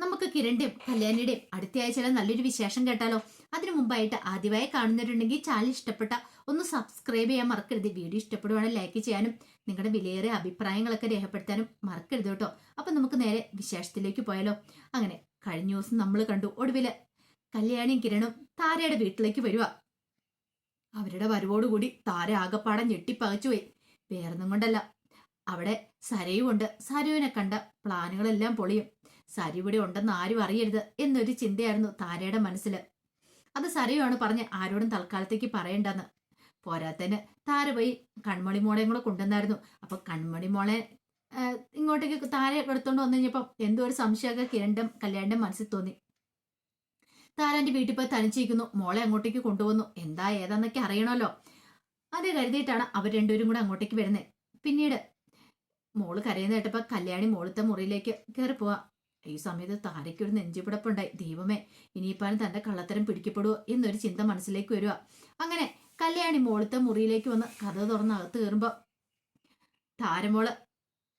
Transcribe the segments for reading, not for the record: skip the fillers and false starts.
നമുക്ക് കിരണിന്റെയും കല്യാണിയുടെയും അടുത്ത ആഴ്ചയിലെ നല്ലൊരു വിശേഷം കേട്ടാലോ. അതിനു മുമ്പായിട്ട് ആദ്യമായി കാണുന്നവരുണ്ടെങ്കിൽ ചാനൽ ഇഷ്ടപ്പെട്ട ഒന്ന് സബ്സ്ക്രൈബ് ചെയ്യാൻ മറക്കരുത്. വീഡിയോ ഇഷ്ടപ്പെടുവാണെങ്കിൽ ലൈക്ക് ചെയ്യാനും നിങ്ങളുടെ വിലയേറിയ അഭിപ്രായങ്ങളൊക്കെ രേഖപ്പെടുത്താനും മറക്കരുത് കേട്ടോ. അപ്പൊ നമുക്ക് നേരെ വിശേഷത്തിലേക്ക് പോയാലോ. അങ്ങനെ കഴിഞ്ഞ ദിവസം നമ്മൾ കണ്ടു, ഒടുവില് കല്യാണിയും കിരണും താരയുടെ വീട്ടിലേക്ക് വരുക. അവരുടെ വരവോടുകൂടി താര ആകപ്പാടെ ഞെട്ടിപ്പകച്ചുപോയി. വേറൊന്നും കൊണ്ടല്ല, അവിടെ സരയുമുണ്ട്. സരുവിനെ കണ്ട പ്ലാനുകളെല്ലാം പൊളിയും. സരു ഇവിടെ ഉണ്ടെന്ന് ആരും അറിയരുത് എന്നൊരു ചിന്തയായിരുന്നു താരയുടെ മനസ്സിൽ. അത് സരയുമാണ് പറഞ്ഞ് ആരോടും തൽക്കാലത്തേക്ക് പറയണ്ടെന്ന്. പോരാത്തതിന് താര പോയി കൺമണി മോളെയും കൂടെ കൊണ്ടുവന്നായിരുന്നു. അപ്പൊ കൺമണി മോളെ ഇങ്ങോട്ടേക്ക് താര എടുത്തോണ്ട് വന്നു കഴിഞ്ഞപ്പം എന്തോ ഒരു സംശയമൊക്കെ കിരണിന്റെ കല്യാണിന്റെ മനസ്സിൽ തോന്നി. താരന്റെ വീട്ടിൽ പോയി തനിച്ചിരിക്കുന്നു, മോളെ അങ്ങോട്ടേക്ക് കൊണ്ടുവന്നു, എന്താ ഏതാന്നൊക്കെ അറിയണമല്ലോ. അത് കരുതിയിട്ടാണ് അവർ രണ്ടുപേരും കൂടെ അങ്ങോട്ടേക്ക് വരുന്നത്. പിന്നീട് മോള് കരയുന്ന കേട്ടപ്പോ കല്യാണി മോളത്തെ മുറിയിലേക്ക് കയറി പോവാ. ഈ സമയത്ത് താരയ്ക്ക് ഒരു നെഞ്ചുപിടപ്പുണ്ടായി. ദൈവമേ, ഇനിയിപ്പാനും തന്റെ കള്ളത്തരം പിടിക്കപ്പെടുവോ എന്നൊരു ചിന്ത മനസ്സിലേക്ക് വരിക. അങ്ങനെ കല്യാണി മോളത്തെ മുറിയിലേക്ക് വന്ന് കഥ തുറന്ന് അകത്ത് കയറുമ്പോ താരമോള്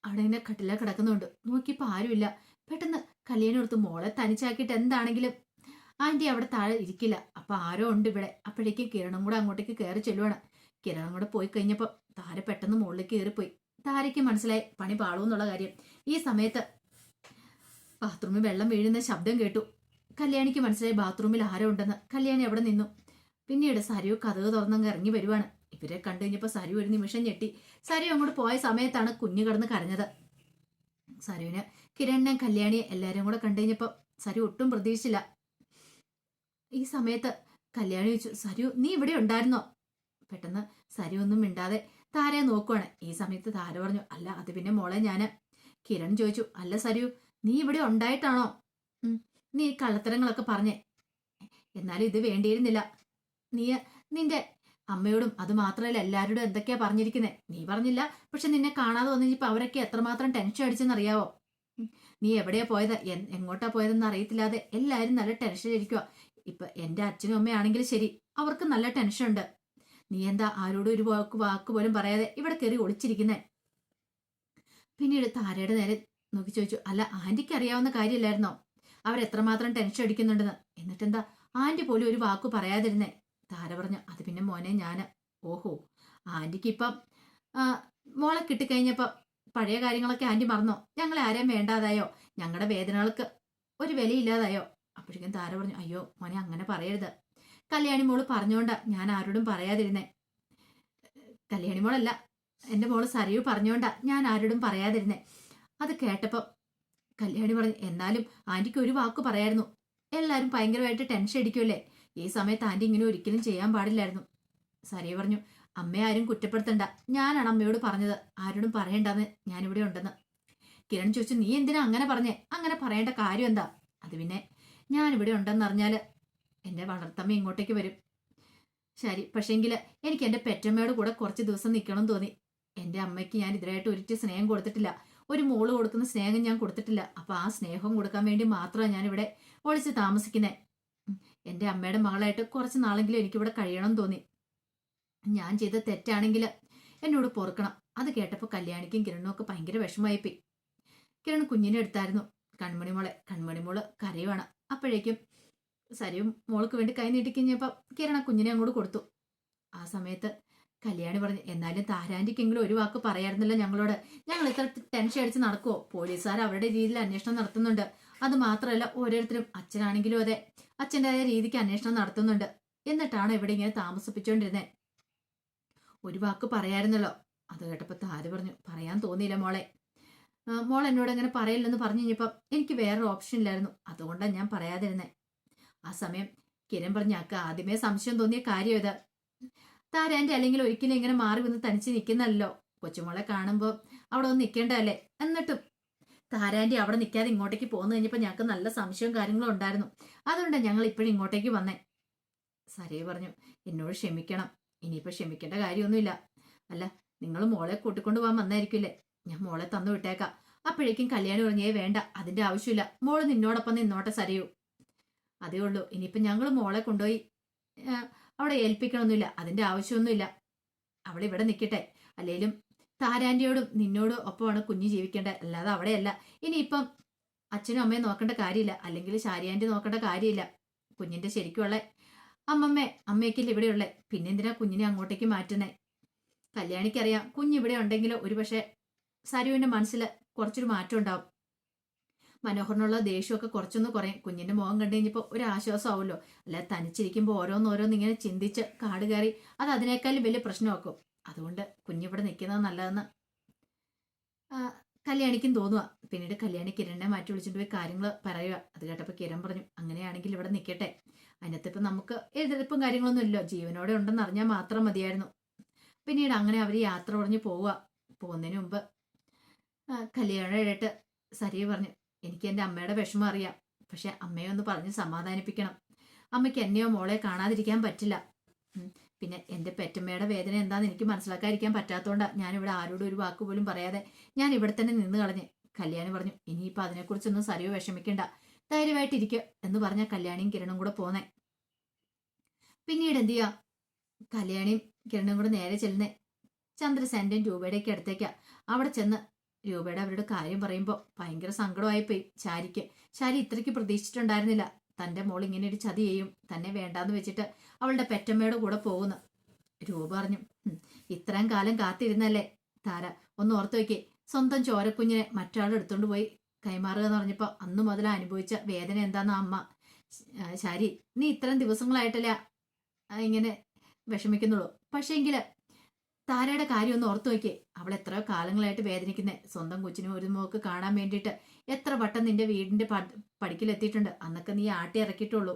അവിടെ ഇങ്ങനെ കട്ടില കിടക്കുന്നുണ്ട്. നോക്കിയപ്പോ ആരുമില്ല. പെട്ടെന്ന് കല്യാണി ഓർത്ത് മോളെ തനിച്ചാക്കിയിട്ട് എന്താണെങ്കിലും ആന്റി അവിടെ താഴെ ഇരിക്കില്ല, അപ്പൊ ആരോ ഉണ്ട് ഇവിടെ. അപ്പോഴേക്കും കിരണം കൂടെ അങ്ങോട്ടേക്ക് കയറി ചെല്ലുവാണ്. കിരണം കൂടെ പോയി കഴിഞ്ഞപ്പോ താര പെട്ടെന്ന് മുകളിലേക്ക് കയറിപ്പോയി. താരയ്ക്ക് മനസ്സിലായി പണി പാളൂന്നുള്ള കാര്യം. ഈ സമയത്ത് ബാത്റൂമിൽ വെള്ളം വീഴുന്ന ശബ്ദം കേട്ടു. കല്യാണിക്ക് മനസ്സിലായി ബാത്റൂമിൽ ആരോ ഉണ്ടെന്ന്. കല്യാണി അവിടെ നിന്നു. പിന്നീട് സരു കതക് തുറന്നങ്ങ് ഇറങ്ങി വരുവാണ്. ഇവരെ കണ്ടു കഴിഞ്ഞപ്പോ സരു ഒരു നിമിഷം ഞെട്ടി. സരു അങ്ങോട്ട് പോയ സമയത്താണ് കുഞ്ഞു കിടന്ന് കരഞ്ഞത്. സരുവിന് കിരണിനെയും കല്യാണിയെ എല്ലാരും കൂടെ കണ്ടു കഴിഞ്ഞപ്പോ സരു ഒട്ടും പ്രതീക്ഷിച്ചില്ല. ഈ സമയത്ത് കല്യാണി ചോദിച്ചു, സരു നീ ഇവിടെ ഉണ്ടായിരുന്നോ? പെട്ടെന്ന് സരു ഒന്നും മിണ്ടാതെ താരയെ നോക്കുവാണ്. ഈ സമയത്ത് താര പറഞ്ഞു, അല്ല അത് പിന്നെ മോളെ ഞാന്. കിരൺ ചോദിച്ചു, അല്ല സരു നീ ഇവിടെ ഉണ്ടായിട്ടാണോ നീ കള്ളത്തരങ്ങളൊക്കെ പറഞ്ഞേ? എന്നാലും ഇത് വേണ്ടിയിരുന്നില്ല. നീ നിന്റെ അമ്മയോടും അത് മാത്രമല്ല എല്ലാവരോടും എന്തൊക്കെയാ പറഞ്ഞിരിക്കുന്നേ. നീ പറഞ്ഞില്ല, പക്ഷെ നിന്നെ കാണാതെ വന്നിപ്പോ അവരൊക്കെ എത്രമാത്രം ടെൻഷൻ അടിച്ചെന്നറിയാവോ? നീ എവിടെയാ പോയത്, എങ്ങോട്ടാ പോയതെന്ന് അറിയത്തില്ലാതെ എല്ലാരും നല്ല ടെൻഷനിലിരിക്കുക. ഇപ്പൊ എന്റെ അച്ഛനും അമ്മയാണെങ്കിലും ശരി, അവർക്ക് നല്ല ടെൻഷൻ ഉണ്ട്. നീ എന്താ ആരോടും ഒരു വാക്ക് പോലും പറയാതെ ഇവിടെ കയറി ഒളിച്ചിരിക്കുന്നേ? പിന്നീട് താരയുടെ നേരെ നോക്കി ചോദിച്ചു, അല്ല ആന്റിക്ക് അറിയാവുന്ന കാര്യമില്ലായിരുന്നോ അവരെത്രമാത്രം ടെൻഷൻ അടിക്കുന്നുണ്ടെന്ന്? എന്നിട്ടെന്താ ആന്റി പോലും ഒരു വാക്ക് പറയാതിരുന്നേ? താര പറഞ്ഞു, അത് പിന്നെ മോനെ ഞാന്. ഓഹോ, ആന്റിക്ക് ഇപ്പം മോളെ കിട്ടിക്കഴിഞ്ഞപ്പോ പഴയ കാര്യങ്ങളൊക്കെ ആന്റി മറന്നോ? ഞങ്ങളെ ആരെയും വേണ്ടാതായോ? ഞങ്ങളുടെ വേദനകൾക്ക് ഒരു വിലയില്ലാതായോ? അപ്പോഴേക്കും താര പറഞ്ഞു, അയ്യോ മോനെ അങ്ങനെ പറയരുത്. കല്യാണി മോള് പറഞ്ഞോണ്ടാ ഞാൻ ആരോടും പറയാതിരുന്നേ. കല്യാണി മോളല്ല, എന്റെ മോള് സരയു പറഞ്ഞോണ്ടാ ഞാൻ ആരോടും പറയാതിരുന്നേ. അത് കേട്ടപ്പോ കല്യാണി പറഞ്ഞു, എന്നാലും ആന്റിക്ക് ഒരു വാക്ക് പറയായിരുന്നു. എല്ലാരും ഭയങ്കരമായിട്ട് ടെൻഷൻ അടിക്കുമല്ലേ? ഈ സമയത്ത് ആന്റി ഇങ്ങനെ ഒരിക്കലും ചെയ്യാൻ പാടില്ലായിരുന്നു. സരയു പറഞ്ഞു, അമ്മയെ ആരും കുറ്റപ്പെടുത്തണ്ട, ഞാനാണ് അമ്മയോട് പറഞ്ഞത് ആരോടും പറയണ്ടെന്ന്, ഞാനിവിടെ ഉണ്ടെന്ന്. കിരൺ ചോദിച്ചു, നീ എന്തിനാ അങ്ങനെ പറഞ്ഞേ? അങ്ങനെ പറയേണ്ട കാര്യം എന്താ? അത് പിന്നെ ഞാനിവിടെ ഉണ്ടെന്നറിഞ്ഞാല് എന്റെ വളർത്തമ്മ ഇങ്ങോട്ടേക്ക് വരും. ശരി, പക്ഷേങ്കില് എനിക്ക് എന്റെ പെറ്റമ്മയോട് കൂടെ കുറച്ച് ദിവസം നിൽക്കണം തോന്നി. എന്റെ അമ്മയ്ക്ക് ഞാൻ ഇതിനായിട്ട് ഒരിക്കലും സ്നേഹം കൊടുത്തിട്ടില്ല. ഒരു മോള് കൊടുക്കുന്ന സ്നേഹം ഞാൻ കൊടുത്തിട്ടില്ല. അപ്പൊ ആ സ്നേഹം കൊടുക്കാൻ വേണ്ടി മാത്രമാണ് ഞാൻ ഇവിടെ ഒളിച്ച് താമസിക്കുന്നേ. എന്റെ അമ്മയുടെ മകളായിട്ട് കുറച്ച് നാളെങ്കിലും എനിക്കിവിടെ കഴിയണം തോന്നി. ഞാൻ ചെയ്ത തെറ്റാണെങ്കിൽ എന്നോട് പൊറുക്കണം. അത് കേട്ടപ്പോൾ കല്യാണിക്കും കിരണും ഒക്കെ ഭയങ്കര വിഷമമായിപ്പോയി. കിരൺ കുഞ്ഞിനെ എടുത്തായിരുന്നു. കൺമണിമോള് കരയുവാണ്. അപ്പോഴേക്കും സരിയും മോൾക്ക് വേണ്ടി കൈ നീട്ടിക്കഴിഞ്ഞപ്പോ കിരണ കുഞ്ഞിനെ അങ്ങോട്ട് കൊടുത്തു. ആ സമയത്ത് കല്യാണി പറഞ്ഞു, എന്നാലും താരാന്റിക്കെങ്കിലും ഒരു വാക്ക് പറയായിരുന്നല്ലോ ഞങ്ങളോട്. ഞങ്ങൾ ഇത്ര ടെൻഷൻ അടിച്ച് നടക്കുവോ? പോലീസുകാർ അവരുടെ രീതിയിൽ അന്വേഷണം നടത്തുന്നുണ്ട്. അത് മാത്രമല്ല ഓരോരുത്തരും, അച്ഛനാണെങ്കിലും അതെ, അച്ഛൻ്റെതായ രീതിക്ക് അന്വേഷണം നടത്തുന്നുണ്ട്. എന്നിട്ടാണ് ഇവിടെ ഇങ്ങനെ താമസിപ്പിച്ചുകൊണ്ടിരുന്നത്. ഒരു വാക്ക് പറയായിരുന്നല്ലോ. അത് കേട്ടപ്പോ താര പറഞ്ഞു, പറയാൻ തോന്നിയില്ല മോളെ. മോൾ എന്നോട് അങ്ങനെ പറയില്ലെന്ന് പറഞ്ഞു കഴിഞ്ഞപ്പം എനിക്ക് വേറൊരു ഓപ്ഷൻ ഇല്ലായിരുന്നു. അതുകൊണ്ടാണ് ഞാൻ പറയാതിരുന്നേ. ആ സമയം കിരൺ പറഞ്ഞു, അക്ക ആദ്യമേ സംശയം തോന്നിയ കാര്യം ഇത്. താരാന്റെ അല്ലെങ്കിൽ ഒരിക്കലും ഇങ്ങനെ മാറി വന്ന് തനിച്ച് നിൽക്കുന്നല്ലോ. കൊച്ചുമോളെ കാണുമ്പോൾ അവിടെ ഒന്ന് നിൽക്കേണ്ടതല്ലേ? എന്നിട്ടും താരാന്റെ അവിടെ നിൽക്കാതെ ഇങ്ങോട്ടേക്ക് പോന്നു കഴിഞ്ഞപ്പോൾ ഞങ്ങൾക്ക് നല്ല സംശയവും കാര്യങ്ങളും ഉണ്ടായിരുന്നു. അതുകൊണ്ടാണ് ഞങ്ങൾ ഇപ്പോഴും ഇങ്ങോട്ടേക്ക് വന്നേ. സരയെ പറഞ്ഞു, എന്നോട് ക്ഷമിക്കണം. ഇനിയിപ്പോൾ ക്ഷമിക്കേണ്ട കാര്യമൊന്നുമില്ല. അല്ല, നിങ്ങൾ മോളെ കൂട്ടിക്കൊണ്ടു പോകാൻ വന്നായിരിക്കില്ലേ? ഞാൻ മോളെ തന്നു വിട്ടേക്കാം. അപ്പോഴേക്കും കല്യാണി പറഞ്ഞേ, വേണ്ട, അതിന്റെ ആവശ്യമില്ല. മോള് നിന്നോടൊപ്പം നിന്നോട്ടെ സരയൂ. അതേ ഉള്ളൂ. ഇനിയിപ്പം ഞങ്ങൾ മോളെ കൊണ്ടുപോയി അവിടെ ഏൽപ്പിക്കണമൊന്നുമില്ല. അതിന്റെ ആവശ്യമൊന്നുമില്ല. അവളിവിടെ നിൽക്കട്ടെ. അല്ലെങ്കിലും താരാന്റിയോടും നിന്നോടും ഒപ്പമാണ് കുഞ്ഞ് ജീവിക്കേണ്ടത്, അല്ലാതെ അവിടെയല്ല. ഇനിയിപ്പം അച്ഛനും അമ്മയും നോക്കേണ്ട കാര്യമില്ല, അല്ലെങ്കിൽ ശാരിയാൻ്റെ നോക്കേണ്ട കാര്യമില്ല. കുഞ്ഞിന്റെ ശരിക്കുള്ള അമ്മയ്ക്കില്ല ഇവിടെയുള്ളേ, പിന്നെന്തിനാ കുഞ്ഞിനെ അങ്ങോട്ടേക്ക് മാറ്റുന്നേ? കല്യാണിക്കറിയാം കുഞ്ഞിവിടെ ഉണ്ടെങ്കിൽ ഒരുപക്ഷെ സരുവിന്റെ മനസ്സിൽ കുറച്ചൊരു മാറ്റം ഉണ്ടാവും. മനോഹറിനുള്ള ദേഷ്യമൊക്കെ കുറച്ചൊന്ന് കുറയും. കുഞ്ഞിന്റെ മുഖം കണ്ടു കഴിഞ്ഞപ്പോൾ ഒരു ആശ്വാസമാവുമല്ലോ. അല്ല തനിച്ചിരിക്കുമ്പോൾ ഓരോന്നോരോന്ന് ഇങ്ങനെ ചിന്തിച്ച് കാട് കയറി അത് അതിനേക്കാളും വലിയ പ്രശ്നമാക്കും. അതുകൊണ്ട് കുഞ്ഞിവിടെ നിൽക്കുന്നത് നല്ലതെന്ന് കല്യാണിക്കും തോന്നുക. പിന്നീട് കല്യാണി കിരണിനെ മാറ്റി വിളിച്ചിട്ട് പോയി കാര്യങ്ങൾ പറയുക. അത് കേട്ടപ്പോൾ കിരൺ പറഞ്ഞു, അങ്ങനെയാണെങ്കിൽ ഇവിടെ നിൽക്കട്ടെ, അതിനകത്ത് ഇപ്പം നമുക്ക് എതിർപ്പും കാര്യങ്ങളൊന്നും ഇല്ലോ, ജീവനോടെ ഉണ്ടെന്ന് അറിഞ്ഞാൽ മാത്രം മതിയായിരുന്നു. പിന്നീട് അങ്ങനെ അവർ യാത്ര പറഞ്ഞ് പോവുക. പോകുന്നതിന് മുമ്പ് കല്യാണമായിട്ട് സരിയ പറഞ്ഞു, എനിക്ക് എൻ്റെ അമ്മയുടെ വിഷമം അറിയാം, പക്ഷെ അമ്മയെ ഒന്ന് പറഞ്ഞ് സമാധാനിപ്പിക്കണം. അമ്മയ്ക്ക് എന്നെയോ മോളെ കാണാതിരിക്കാൻ പറ്റില്ല. പിന്നെ എൻ്റെ പെറ്റമ്മയുടെ വേദന എന്താണെന്ന് എനിക്ക് മനസ്സിലാക്കാതിരിക്കാൻ പറ്റാത്തതുകൊണ്ടാണ് ഞാനിവിടെ ആരോടും ഒരു വാക്ക് പോലും പറയാതെ ഞാൻ ഇവിടെ തന്നെ നിന്ന് കളഞ്ഞ്. കല്യാണി പറഞ്ഞു, ഇനിയിപ്പോൾ അതിനെക്കുറിച്ചൊന്നും സരിയോ വിഷമിക്കണ്ട, ധൈര്യമായിട്ടിരിക്കുക എന്ന് പറഞ്ഞ കല്യാണിയും കിരണും കൂടെ പോന്നേ. പിന്നീട് എന്ത് ചെയ്യാ, കല്യാണിയും കിരണും കൂടെ നേരെ ചെല്ലുന്നേ ചന്ദ്രസേൻ്റെയും രൂപയുടെയൊക്കെ അടുത്തേക്കാ. അവിടെ ചെന്ന് രൂപയുടെ അവരുടെ കാര്യം പറയുമ്പോൾ ഭയങ്കര സങ്കടമായിപ്പോയി ശാരിക്ക്. ശാരി ഇത്രയ്ക്ക് പ്രതീക്ഷിച്ചിട്ടുണ്ടായിരുന്നില്ല തൻ്റെ മോൾ ഇങ്ങനെ ഒരു ചതി ചെയ്യും, തന്നെ വേണ്ടാന്ന് വെച്ചിട്ട് അവളുടെ പെറ്റമ്മയുടെ കൂടെ പോകുന്നു. രൂപ പറഞ്ഞു, ഇത്രയും കാലം കാത്തിരുന്നല്ലേ താര, ഒന്ന് ഓർത്തു വയ്ക്കേ, സ്വന്തം ചോരക്കുഞ്ഞിനെ മറ്റൊരാൾ എടുത്തോണ്ട് പോയി കൈമാറുക എന്ന് പറഞ്ഞപ്പോൾ അന്ന് മുതൽ അനുഭവിച്ച വേദന എന്താന്ന് അമ്മ. ശാരി, നീ ഇത്രയും ദിവസങ്ങളായിട്ടല്ല ഇങ്ങനെ വിഷമിക്കുന്നുള്ളൂ, പക്ഷേങ്കില് താരയുടെ കാര്യം ഒന്ന് ഓർത്തു നോക്കിയേ, അവൾ എത്രയോ കാലങ്ങളായിട്ട് വേദനിക്കുന്നേ. സ്വന്തം കൊച്ചിനും ഒരു മോക്ക് കാണാൻ വേണ്ടിയിട്ട് എത്ര വട്ടം നിന്റെ വീടിന്റെ പടിക്കലെത്തിയിട്ടുണ്ട്. അന്നൊക്കെ നീ ആട്ടി ഇറക്കിയിട്ടുള്ളൂ,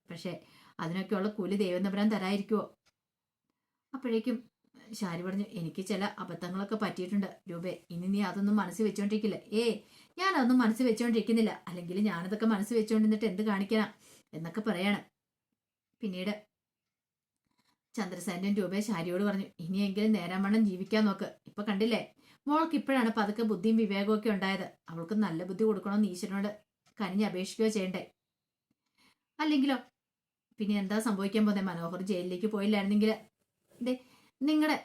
പക്ഷെ അതിനൊക്കെയുള്ള കൂലി ദൈവം തമ്പുരാൻ തരായിരിക്കുവോ? അപ്പോഴേക്കും ശാരി പറഞ്ഞു, എനിക്ക് ചില അബദ്ധങ്ങളൊക്കെ പറ്റിയിട്ടുണ്ട് രൂപേ, ഇനി നീ അതൊന്നും മനസ്സിൽ വെച്ചോണ്ടിരിക്കില്ല. ഞാൻ അതൊന്നും മനസ്സിൽ വെച്ചോണ്ടിരിക്കുന്നില്ല, അല്ലെങ്കിൽ ഞാനതൊക്കെ മനസ്സിൽ വെച്ചോണ്ടിരുന്നിട്ട് എന്ത് കാണിക്കണം എന്നൊക്കെ പറയാണ്. പിന്നീട് ചന്ദ്രസേനൻ രൂപയെ ശാരിയോട് പറഞ്ഞു, ഇനിയെങ്കിലും നേരാമണ്ണം ജീവിക്കാൻ നോക്ക്. ഇപ്പൊ കണ്ടില്ലേ, മോൾക്ക് ഇപ്പോഴാണ് പതുക്കെ ബുദ്ധിയും വിവേകവും ഒക്കെ ഉണ്ടായത്. അവൾക്ക് നല്ല ബുദ്ധി കൊടുക്കണമെന്ന് ഈശ്വരനോട് കനിഞ്ഞ് അപേക്ഷിക്കുകയോ ചെയ്യണ്ടേ? അല്ലെങ്കിലോ പിന്നെ എന്താ സംഭവിക്കാൻ പോകുന്നത്? മനോഹർ ജയിലിലേക്ക് പോയില്ലായിരുന്നെങ്കിൽ നിങ്ങളുടെ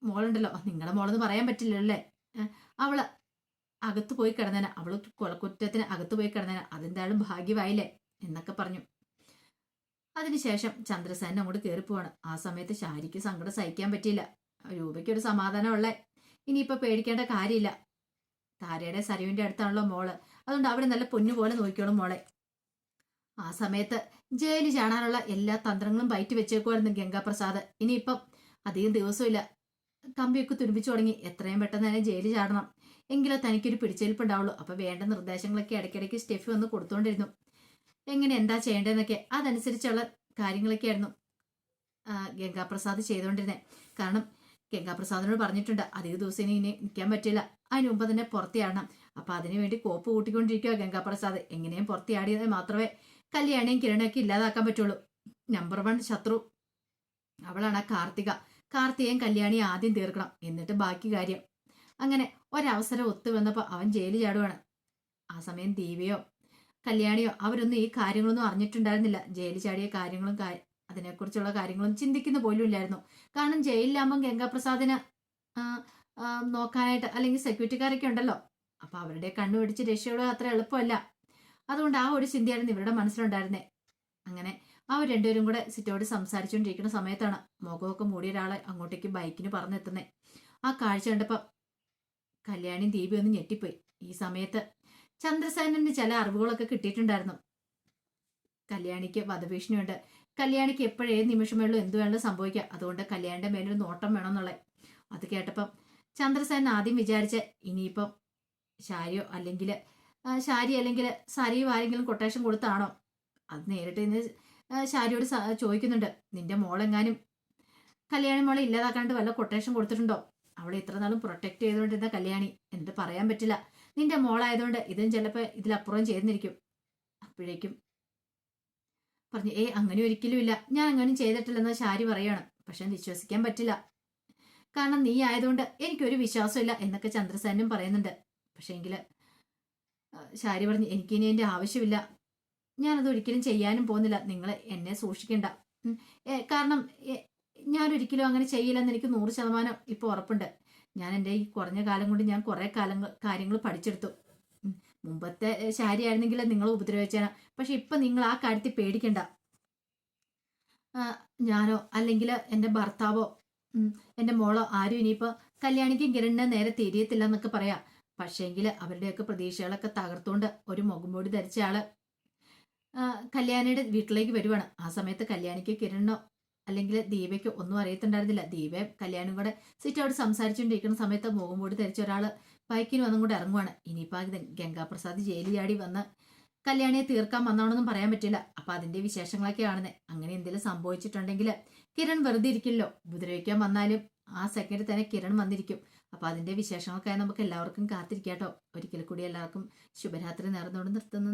മോളുണ്ടല്ലോ, നിങ്ങളുടെ മോളെന്ന് പറയാൻ പറ്റില്ലല്ലേ, അവള് അകത്ത് പോയി കിടന്നേന, അവള് കൊലക്കുറ്റത്തിന് അകത്ത് പോയി കിടന്നേന, അതെന്തായാലും ഭാഗ്യമായില്ലേ എന്നൊക്കെ പറഞ്ഞു. അതിനുശേഷം ചന്ദ്രസേന അങ്ങോട്ട് കയറിപ്പോവാണ്. ആ സമയത്ത് ശാരിക്ക് സങ്കടം സഹിക്കാൻ പറ്റിയില്ല. രൂപയ്ക്കൊരു സമാധാനമുള്ളേ, ഇനിയിപ്പോൾ പേടിക്കേണ്ട കാര്യമില്ല, താരയുടെ സരുവിന്റെ അടുത്താണല്ലോ മോള്, അതുകൊണ്ട് അവിടെ നല്ല പൊന്നുപോലെ നോക്കിയോളും മോളെ. ആ സമയത്ത് ജയിലിൽ ചാടാനുള്ള എല്ലാ തന്ത്രങ്ങളും ബയറ്റ് വെച്ചേക്കുമായിരുന്നു ഗംഗാപ്രസാദ്. ഇനിയിപ്പം അധികം ദിവസമില്ല, കമ്പിയൊക്കെ തുരുമ്പിച്ചു തുടങ്ങി, എത്രയും പെട്ടെന്ന് തന്നെ ജയിലിൽ ചാടണം, എങ്കിലോ തനിക്കൊരു പിടിച്ചെലുപ്പുണ്ടാവുള്ളൂ. അപ്പൊ വേണ്ട നിർദ്ദേശങ്ങളൊക്കെ ഇടയ്ക്കിടയ്ക്ക് സ്റ്റെഫി വന്ന് കൊടുത്തുകൊണ്ടിരുന്നു, എങ്ങനെ എന്താ ചെയ്യേണ്ടതെന്നൊക്കെ. അതനുസരിച്ചുള്ള കാര്യങ്ങളൊക്കെ ആയിരുന്നു ഗംഗാപ്രസാദ് ചെയ്തുകൊണ്ടിരുന്നത്. കാരണം ഗംഗാപ്രസാദിനോട് പറഞ്ഞിട്ടുണ്ട് അധിക ദിവസം ഇനി നിൽക്കാൻ പറ്റില്ല, അതിന് മുമ്പ് തന്നെ പുറത്തിയാടണം. അപ്പൊ അതിനുവേണ്ടി കോപ്പ് കൂട്ടിക്കൊണ്ടിരിക്കുക ഗംഗാപ്രസാദ്. എങ്ങനെയും പുറത്തിയാടിയത് മാത്രമേ കല്യാണിയും കിരണൊക്കെ ഇല്ലാതാക്കാൻ പറ്റുള്ളൂ. നമ്പർ 1 ശത്രു അവളാണ് കാർത്തിക. കാർത്തികയും കല്യാണിയും ആദ്യം തീർക്കണം, എന്നിട്ട് ബാക്കി കാര്യം. അങ്ങനെ ഒരവസരം ഒത്തു വന്നപ്പോൾ അവൻ ജയിലിൽ ചാടുവാണ്. ആ സമയം ദീപയോ കല്യാണിയോ അവരൊന്നും ഈ കാര്യങ്ങളൊന്നും അറിഞ്ഞിട്ടുണ്ടായിരുന്നില്ല. ജയിലിൽ ചാടിയ കാര്യങ്ങളും അതിനെക്കുറിച്ചുള്ള കാര്യങ്ങളും ചിന്തിക്കുന്ന പോലും ഇല്ലായിരുന്നു. കാരണം ജയിലിലാകുമ്പോൾ ഗംഗാപ്രസാദിന് നോക്കാനായിട്ട് അല്ലെങ്കിൽ സെക്യൂരിറ്റിക്കാരൊക്കെ ഉണ്ടല്ലോ, അപ്പൊ അവരുടെ കണ്ണു പിടിച്ച് രക്ഷയോടെ അത്ര എളുപ്പമല്ല. അതുകൊണ്ട് ആ ഒരു ചിന്തയായിരുന്നു ഇവരുടെ മനസ്സിലുണ്ടായിരുന്നേ. അങ്ങനെ അവർ രണ്ടുപേരും കൂടെ സിറ്റോട് സംസാരിച്ചുകൊണ്ടിരിക്കുന്ന സമയത്താണ് മുഖമൊക്കെ മൂടിയ ഒരാളെ അങ്ങോട്ടേക്ക് ബൈക്കിന് പറന്നെത്തുന്നേ. ആ കാഴ്ച കണ്ടപ്പോ കല്യാണിയും ദീപി ഒന്ന് ഞെട്ടിപ്പോയി. ഈ സമയത്ത് ചന്ദ്രസേനന് ചില അറിവുകളൊക്കെ കിട്ടിയിട്ടുണ്ടായിരുന്നു. കല്യാണിക്ക് വധഭീഷണിയുണ്ട്, കല്യാണിക്ക് എപ്പോഴേ നിമിഷം വേണമല്ലോ എന്ത് വേണമല്ലോ സംഭവിക്കാം, അതുകൊണ്ട് കല്യാണിന്റെ മേലൊരു നോട്ടം വേണമെന്നുള്ളത്. അത് കേട്ടപ്പം ചന്ദ്രസേനൻ ആദ്യം വിചാരിച്ച് ഇനിയിപ്പം ശാരി അല്ലെങ്കിൽ സരിയും ആരെങ്കിലും കൊട്ടേഷൻ കൊടുത്താണോ. അത് നേരിട്ട് ഇന്ന് ശാരിയോട് ചോദിക്കുന്നുണ്ട്, നിന്റെ മോളെങ്ങാനും കല്യാണി മോളെ ഇല്ലാതാക്കാണ്ട് വല്ല കൊട്ടേഷൻ കൊടുത്തിട്ടുണ്ടോ? അവളെ ഇത്ര നാളും പ്രൊട്ടക്ട് ചെയ്തുകൊണ്ടിരുന്ന കല്യാണി, എന്നിട്ട് പറയാൻ പറ്റില്ല, നിന്റെ മോളായതുകൊണ്ട് ഇതും ചിലപ്പോൾ ഇതിലപ്പുറം ചെയ്തിരിക്കും. അപ്പോഴേക്കും പറഞ്ഞു, അങ്ങനെ ഒരിക്കലും ഇല്ല, ഞാൻ അങ്ങനെ ചെയ്തിട്ടില്ലെന്ന് ശാരി പറയാണ്. പക്ഷെ വിശ്വസിക്കാൻ പറ്റില്ല, കാരണം നീ ആയതുകൊണ്ട് എനിക്കൊരു വിശ്വാസമില്ല എന്നൊക്കെ ചന്ദ്രസേനും പറയുന്നുണ്ട്. പക്ഷേ എങ്കിൽ ശാരി പറഞ്ഞു, എനിക്കിനി എൻ്റെ ആവശ്യമില്ല, ഞാനത് ഒരിക്കലും ചെയ്യാനും പോകുന്നില്ല, നിങ്ങൾ എന്നെ സൂക്ഷിക്കണ്ട. കാരണം ഞാനൊരിക്കലും അങ്ങനെ ചെയ്യില്ലെന്ന് എനിക്ക് 100% ഇപ്പോൾ ഉറപ്പുണ്ട്. ഞാൻ എൻ്റെ ഈ കുറഞ്ഞ കാലം കൊണ്ട് ഞാൻ കുറേ കാര്യങ്ങൾ പഠിച്ചെടുത്തു. മുമ്പത്തെ ശാരി ആയിരുന്നെങ്കിൽ നിങ്ങൾ ഉപദ്രവിച്ചാണ്. പക്ഷെ ഇപ്പൊ നിങ്ങൾ ആ കാര്യത്തിൽ പേടിക്കണ്ട. ഞാനോ അല്ലെങ്കിൽ എൻ്റെ ഭർത്താവോ എൻ്റെ മോളോ ആരും ഇനിയിപ്പോ കല്യാണിക്കും കിരണിനെ നേരെ തിരിയത്തില്ല എന്നൊക്കെ പറയാം. പക്ഷേങ്കിൽ അവരുടെയൊക്കെ പ്രതീക്ഷകളൊക്കെ തകർത്തുകൊണ്ട് ഒരു മുഖംമൂടി ധരിച്ച ആള് കല്യാണിയുടെ വീട്ടിലേക്ക് വരുവാണ്. ആ സമയത്ത് കല്യാണിക്കോ കിരണിനോ അല്ലെങ്കിൽ ദീപയ്ക്കോ ഒന്നും അറിയത്തുണ്ടായിരുന്നില്ല. ദീപയും കല്യാണും കൂടെ സിറ്റ് അവിടെ സംസാരിച്ചുകൊണ്ടിരിക്കുന്ന സമയത്ത് മുഖംമൂടി ധരിച്ച ഒരാള് ബൈക്കിന് വന്നും കൂടെ ഇറങ്ങുവാണ്. ഇനിയിപ്പോ ഗംഗാപ്രസാദ് ജയിലിൽ ചാടി വന്ന് കല്യാണിയെ തീർക്കാൻ വന്നാണെന്നും പറയാൻ പറ്റില്ല. അപ്പൊ അതിന്റെ വിശേഷങ്ങളൊക്കെ ആണെന്ന്. അങ്ങനെ എന്തെങ്കിലും സംഭവിച്ചിട്ടുണ്ടെങ്കിൽ കിരൺ വെറുതെ ഇരിക്കില്ലോ. ഉപദ്രവിക്കാൻ വന്നാലും ആ സെക്കൻഡിൽ തന്നെ കിരൺ വന്നിരിക്കും. അപ്പൊ അതിന്റെ വിശേഷങ്ങൾക്കായി നമുക്ക് എല്ലാവർക്കും കാത്തിരിക്കാട്ടോ. ഒരിക്കൽ കൂടി എല്ലാവർക്കും ശുഭരാത്രി നേർന്നുകൊണ്ട് നിർത്തുന്നു.